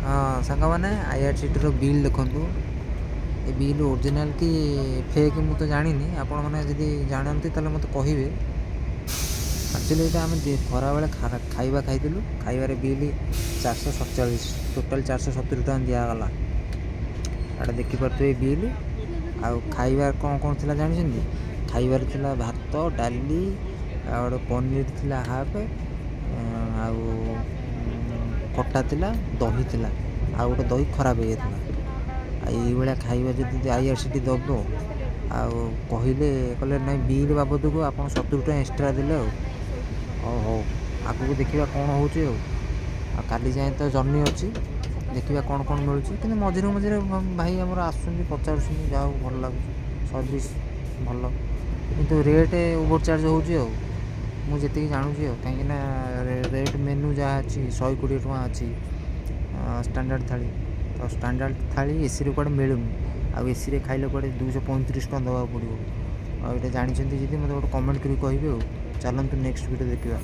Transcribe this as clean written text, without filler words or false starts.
ସାଙ୍ଗମାନେ IRCTର ବିଲ୍ ଦେଖନ୍ତୁ। ଏ bill original କି ଫେକ୍ ମୁଁ ତ ଜାଣିନି, ଆପଣମାନେ ଯଦି ଜାଣନ୍ତି ତାହେଲେ ମୋତେ କହିବେ। ଆକ୍ଚୁଆଲି ଏଇଟା ଆମେ ଖରାବେଳେ ଖାଇବା ଖାଇଥିଲୁ। ଖାଇବାରେ ବିଲ୍ 447, ଟୋଟାଲ୍ 470 ଟଙ୍କା ଦିଆଗଲା। ଏଇଟା ଦେଖିପାରୁଥିବେ ଏଇ ବିଲ୍। ଆଉ ଖାଇବା କ'ଣ କ'ଣ ଥିଲା ଜାଣିଛନ୍ତି? ଖାଇବାରେ ଥିଲା ଭାତ, ଡାଲି, ଆଉ ଗୋଟେ ପନିର ଥିଲା ହାଫ୍, ଆଉ ଖଟା ଥିଲା, ଦହି ଥିଲା, ଆଉ ଗୋଟେ ଦହି ଖରାପ ହେଇଯାଇଥିଲା। ଆଉ ଏଇଭଳିଆ ଖାଇବା ଯଦି IRCT ଦେବ, ଆଉ କହିଲେ ନାଇଁ ବିଲ୍ ବାବଦକୁ ଆପଣ 70 ଟଙ୍କା ଏକ୍ସଟ୍ରା ଦେଲେ। ହଉ ଆଗକୁ ଦେଖିବା କ'ଣ ହେଉଛି। ଆଉ କାଲି ଯାଏଁ ତ ଜର୍ଣ୍ଣି ଅଛି, ଦେଖିବା କ'ଣ ମିଳୁଛି। କିନ୍ତୁ ମଝିରେ ମଝିରେ ଭାଇ ଆମର ଆସୁଛନ୍ତି, ପଚାରୁଛନ୍ତି, ଯାହା ହଉ ଭଲ ଲାଗୁଛି, ସର୍ଭିସ୍ ଭଲ। କିନ୍ତୁ ରେଟ୍ ଓଭରଚାର୍ଜ ହେଉଛି। ମୁଁ ଯେତିକି ଜାଣୁଛି, କାହିଁକିନା ରେଟ୍ ମେନୁ ଯାହା ଅଛି 120 ଟଙ୍କା ଅଛି ଷ୍ଟାଣ୍ଡାର୍ଡ଼ ଥାଳି। ତ ଷ୍ଟାଣ୍ଡାର୍ଡ଼ ଥାଳି ଏସିରେ କୁଆଡ଼େ ମିଳୁନି। ଆଉ ଏସିରେ ଖାଇଲେ କୁଆଡ଼େ 235 ଟଙ୍କା ଦେବାକୁ ପଡ଼ିବ। ଆଉ ଏଇଟା ଜାଣିଛନ୍ତି ଯଦି ମୋତେ ଗୋଟେ କମେଣ୍ଟ କରି କହିବେ। ଚାଲନ୍ତୁ ନେକ୍ସଟ ଭିଡ଼ିଓ ଦେଖିବା।